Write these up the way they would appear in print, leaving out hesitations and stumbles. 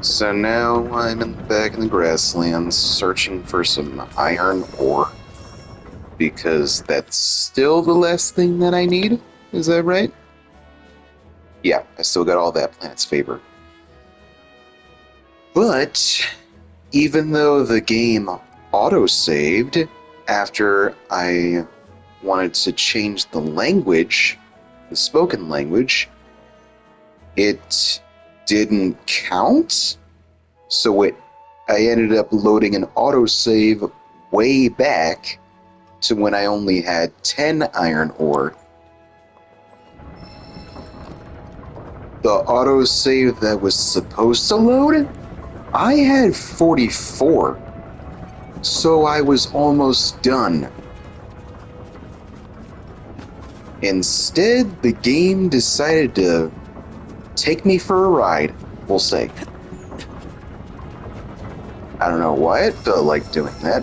So now I'm back in the grasslands searching for some iron ore because that's still the last thing that I need. Is that right? Yeah, I still got all that planet's favor. But even though the game auto-saved after I wanted to change the language, the spoken language, it didn't count. I ended up loading an autosave way back to when I only had 10 iron ore. The autosave that was supposed to load, I had 44. So I was almost done. Instead, the game decided to take me for a ride, we'll say. I don't know why it felt like doing that.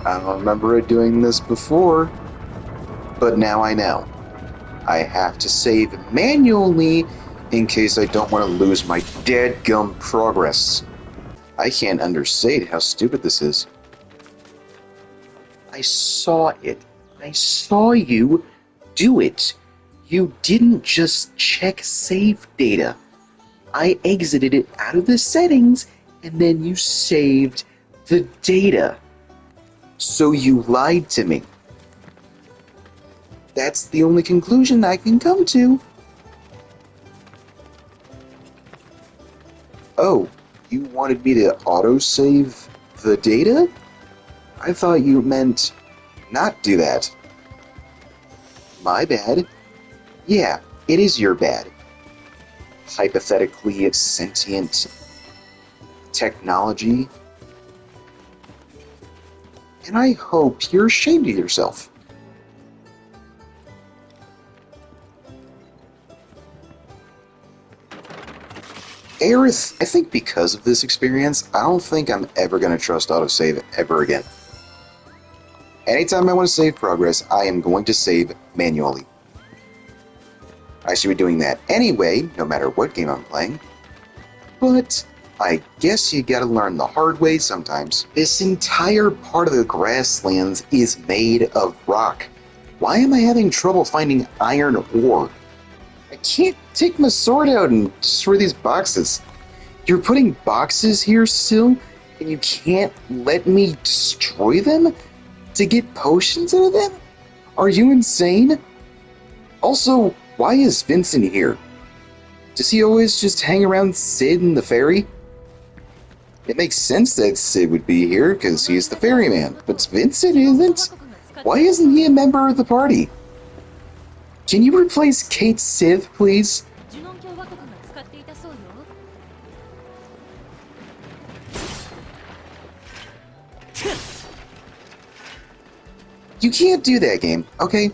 I don't remember it doing this before, but now I know. I have to save manually in case I don't want to lose my dadgum progress. I can't understate how stupid this is. I saw it. I saw you do it. You didn't just check save data. I exited it out of the settings and then you saved the data. So you lied to me. That's the only conclusion I can come to. Oh, you wanted me to autosave the data? I thought you meant not do that. My bad. Yeah, it is your bad. Hypothetically sentient technology. And I hope you're ashamed of yourself. Aerith, I think because of this experience, I don't think I'm ever going to trust autosave ever again. Anytime I want to save progress, I am going to save manually. I should be doing that anyway, no matter what game I'm playing. But I guess you gotta learn the hard way sometimes. This entire part of the grasslands is made of rock. Why am I having trouble finding iron ore? I can't take my sword out and destroy these boxes. You're putting boxes here still, and you can't let me destroy them to get potions out of them? Are you insane? Also, why is Vincent here? Does he always just hang around Sid and the ferry? It makes sense that Sid would be here because he's the ferryman, but Vincent isn't? Why isn't he a member of the party? Can you replace Kate Sith, please? You can't do that, game, okay?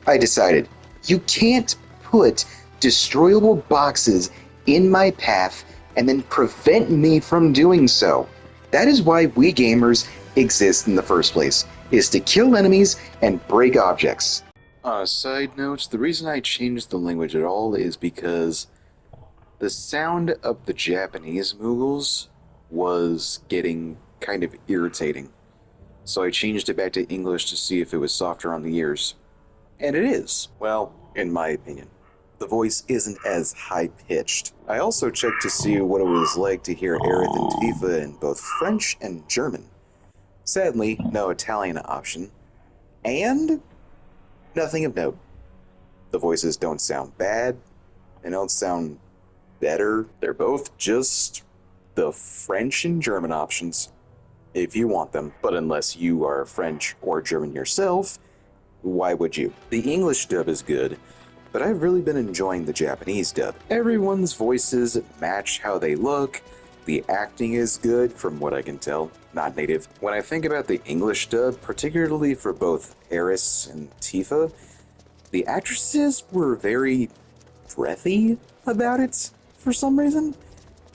I decided. You can't put destroyable boxes in my path and then prevent me from doing so. That is why we gamers exist in the first place, is to kill enemies and break objects. Side note, the reason I changed the language at all is because the sound of the Japanese Moogles was getting kind of irritating. So I changed it back to English to see if it was softer on the ears. And it is. Well, in my opinion. The voice isn't as high-pitched. I also checked to see what it was like to hear Aerith and Tifa in both French and German. Sadly, no Italian option. And nothing of note. The voices don't sound bad. They don't sound better. They're both just the French and German options, if you want them. But unless you are French or German yourself, why would you? The English dub is good, but I've really been enjoying the Japanese dub. Everyone's voices match how they look. The acting is good, from what I can tell. Not native. When I think about the English dub, particularly for both Aeris and Tifa, the actresses were very breathy about it for some reason,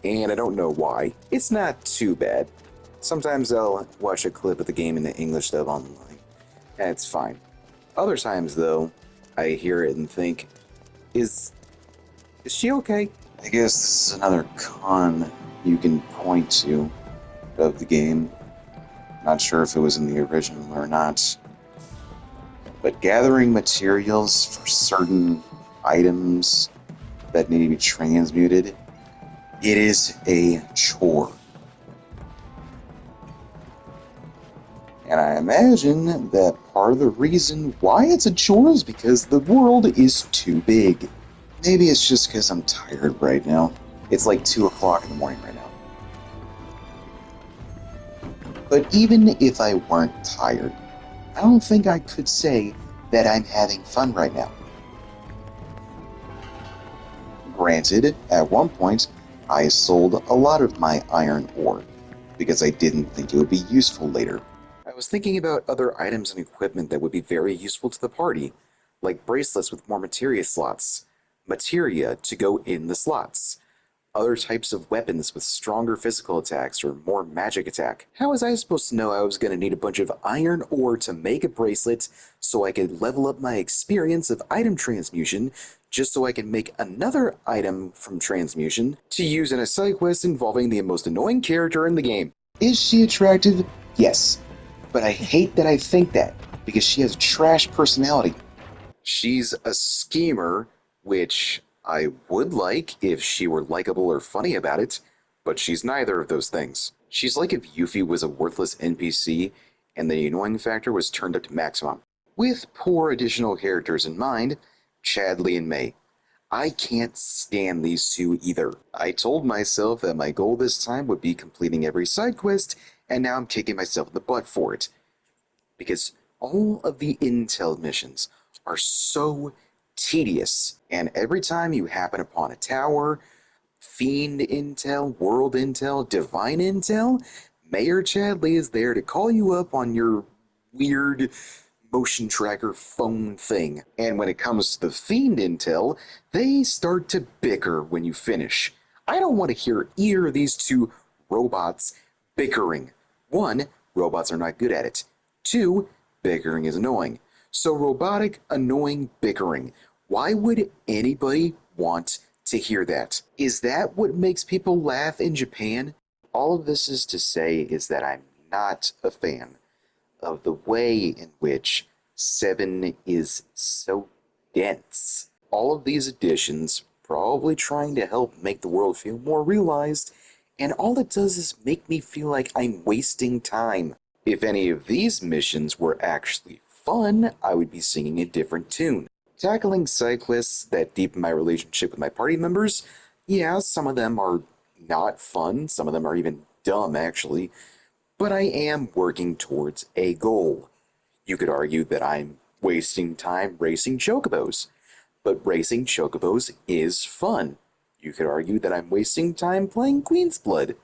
and I don't know why. It's not too bad. Sometimes I'll watch a clip of the game in the English dub online, and it's fine. Other times, though, I hear it and think, is she okay? I guess this is another con you can point to of the game. Not sure if it was in the original or not. But gathering materials for certain items that need to be transmuted, it is a chore. And I imagine that part of the reason why it's a chore is because the world is too big. Maybe it's just because I'm tired right now. It's like 2 o'clock in the morning right now. But even if I weren't tired, I don't think I could say that I'm having fun right now. Granted, at one point, I sold a lot of my iron ore, because I didn't think it would be useful later. I was thinking about other items and equipment that would be very useful to the party, like bracelets with more materia slots, materia to go in the slots, other types of weapons with stronger physical attacks or more magic attack. How was I supposed to know I was going to need a bunch of iron ore to make a bracelet so I could level up my experience of item transmusion just so I can make another item from transmusion to use in a side quest involving the most annoying character in the game? Is she attractive? Yes. But I hate that I think that, because she has a trash personality. She's a schemer, which I would like if she were likable or funny about it, but she's neither of those things. She's like if Yuffie was a worthless NPC and the annoying factor was turned up to maximum. With poor additional characters in mind, Chadley and May. I can't stand these two either. I told myself that my goal this time would be completing every side quest, and now I'm kicking myself in the butt for it. Because all of the intel missions are so tedious, and every time you happen upon a tower, fiend intel, world intel, divine intel, Mayor Chadley is there to call you up on your weird motion tracker phone thing. And when it comes to the fiend intel, they start to bicker when you finish. I don't want to hear either of these two robots bickering. One, robots are not good at it. Two, bickering is annoying. So robotic, annoying bickering. Why would anybody want to hear that? Is that what makes people laugh in Japan? All of this is to say is that I'm not a fan of the way in which 7 is so dense. All of these additions probably trying to help make the world feel more realized, and all it does is make me feel like I'm wasting time. If any of these missions were actually fun, I would be singing a different tune. Tackling side quests that deepen my relationship with my party members, yeah, some of them are not fun, some of them are even dumb actually, but I am working towards a goal. You could argue that I'm wasting time racing chocobos, but racing chocobos is fun. You could argue that I'm wasting time playing Queen's Blood,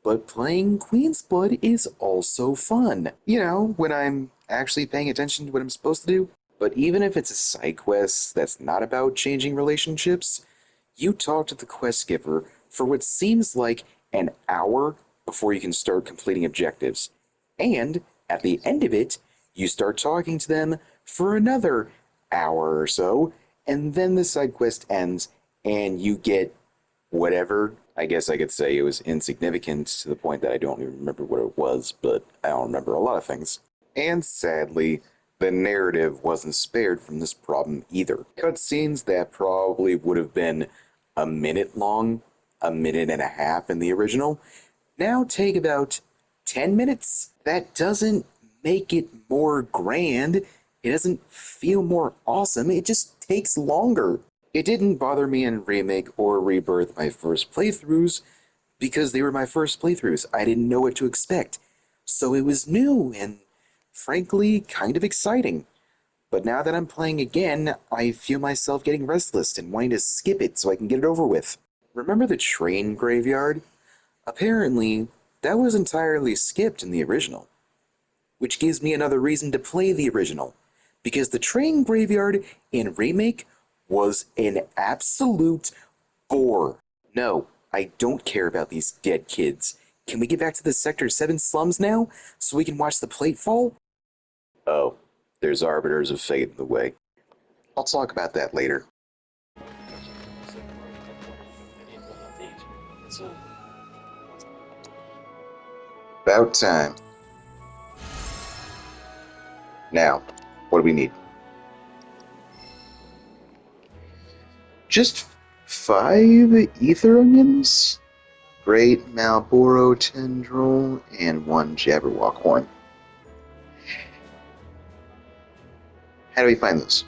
but playing Queen's Blood is also fun. You know, when I'm actually paying attention to what I'm supposed to do. But even if it's a side quest that's not about changing relationships, you talk to the quest giver for what seems like an hour before you can start completing objectives. And at the end of it, you start talking to them for another hour or so, and then the side quest ends and you get whatever. I guess I could say it was insignificant to the point that I don't even remember what it was, but I don't remember a lot of things. And sadly, the narrative wasn't spared from this problem either. Cutscenes that probably would have been a minute long, a minute and a half in the original, now take about 10 minutes. That doesn't make it more grand. It doesn't feel more awesome. It just takes longer. It didn't bother me in Remake or Rebirth my first playthroughs because they were my first playthroughs. I didn't know what to expect. So it was new and, frankly, kind of exciting. But now that I'm playing again, I feel myself getting restless and wanting to skip it so I can get it over with. Remember the train graveyard? Apparently, that was entirely skipped in the original. Which gives me another reason to play the original. Because the train graveyard in Remake was an absolute bore. No, I don't care about these dead kids. Can we get back to the Sector 7 slums now, so we can watch the plate fall? Oh, there's arbiters of fate in the way. I'll talk about that later. About time. Now, what do we need? Just 5 ether onions? Great Malboro tendril and 1 Jabberwock horn. How do we find those?